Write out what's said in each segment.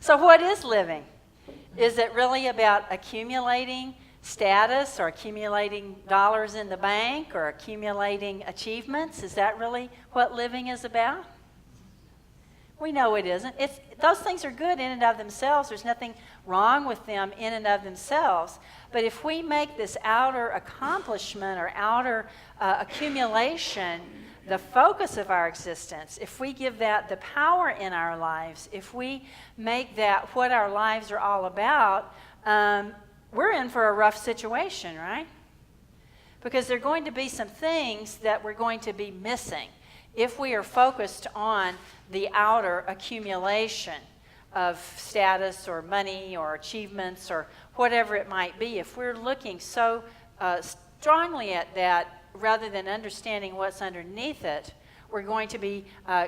So what is living? Is it really about accumulating status or accumulating dollars in the bank or accumulating achievements? Is that really what living is about? We know it isn't. Those things are good in and of themselves. There's nothing wrong with them in and of themselves. But if we make this outer accomplishment or outer accumulation the focus of our existence, if we give that the power in our lives, if we make that what our lives are all about, we're in for a rough situation, right? Because there are going to be some things that we're going to be missing if we are focused on the outer accumulation of status or money or achievements or whatever it might be. If we're looking so strongly at that rather than understanding what's underneath it, we're going to be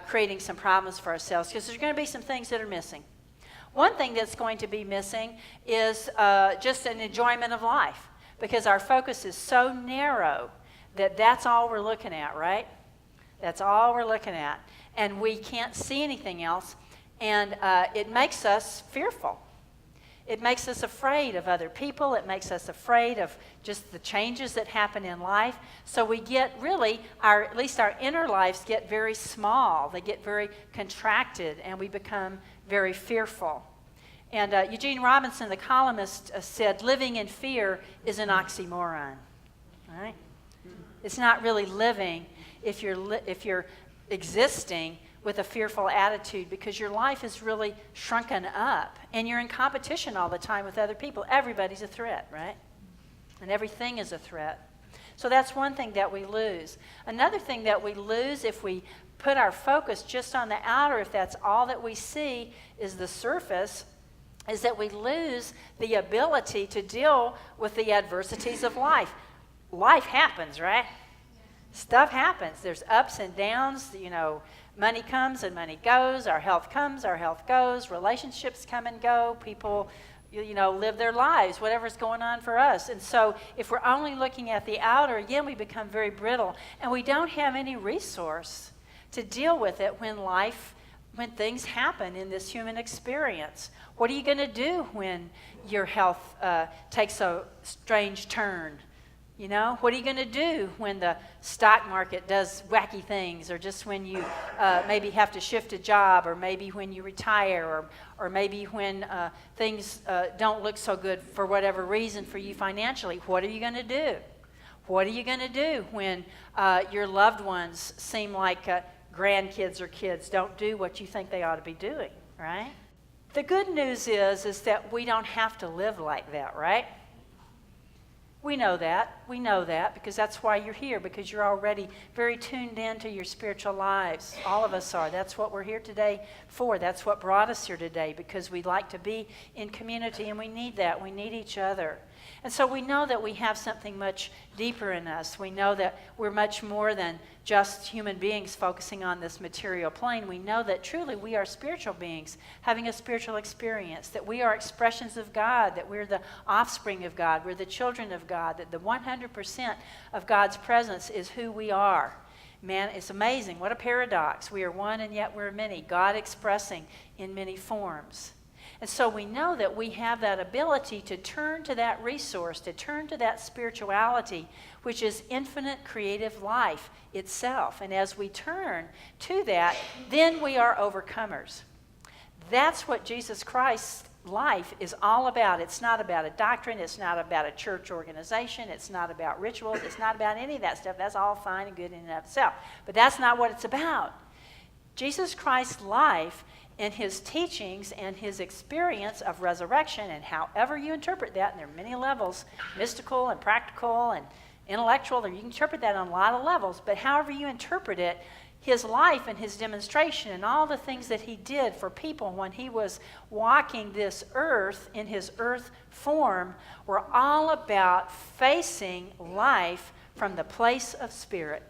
creating some problems for ourselves because there's going to be some things that are missing. One thing that's going to be missing is just an enjoyment of life, because our focus is so narrow that that's all we're looking at, right? That's all we're looking at. And we can't see anything else, and it makes us fearful. It makes us afraid of other people. It makes us afraid of just the changes that happen in life. So we get really, at least our inner lives get very small. They get very contracted, and we become very fearful. And Eugene Robinson, the columnist, said, living in fear is an oxymoron. Right? It's not really living if you're existing with a fearful attitude, because your life is really shrunken up and you're in competition all the time with other people. Everybody's a threat, right? And everything is a threat. So that's one thing that we lose. Another thing that we lose if we put our focus just on the outer, if that's all that we see is the surface, is that we lose the ability to deal with the adversities of life. Life happens, right? Stuff happens. There's ups and downs, money comes and money goes. Our health comes, our health goes. Relationships come and go. People, live their lives, whatever's going on for us. And so if we're only looking at the outer, again, we become very brittle. And we don't have any resource to deal with it when things happen in this human experience. What are you going to do when your health takes a strange turn? What are you going to do when the stock market does wacky things, or just when you maybe have to shift a job, or maybe when you retire, or maybe when things don't look so good for whatever reason for you financially? What are you going to do? What are you going to do when your loved ones seem like grandkids or kids don't do what you think they ought to be doing, right? The good news is that we don't have to live like that, right? We know that. We know that because that's why you're here, because you're already very tuned into your spiritual lives. All of us are. That's what we're here today for. That's what brought us here today, because we like to be in community, and we need that. We need each other. And so we know that we have something much deeper in us. We know that we're much more than just human beings focusing on this material plane. We know that truly we are spiritual beings having a spiritual experience, that we are expressions of God, that we're the offspring of God, we're the children of God, that the 100% of God's presence is who we are. Man, it's amazing. What a paradox. We are one and yet we're many. God expressing in many forms. And so we know that we have that ability to turn to that resource, to turn to that spirituality, which is infinite creative life itself. And as we turn to that, then we are overcomers. That's what Jesus Christ's life is all about. It's not about a doctrine. It's not about a church organization. It's not about rituals. It's not about any of that stuff. That's all fine and good in and of itself. But that's not what it's about. Jesus Christ's life and his teachings and his experience of resurrection, and however you interpret that, and there are many levels, mystical and practical and intellectual, and you can interpret that on a lot of levels, but however you interpret it, his life and his demonstration and all the things that he did for people when he was walking this earth in his earth form were all about facing life from the place of spirit.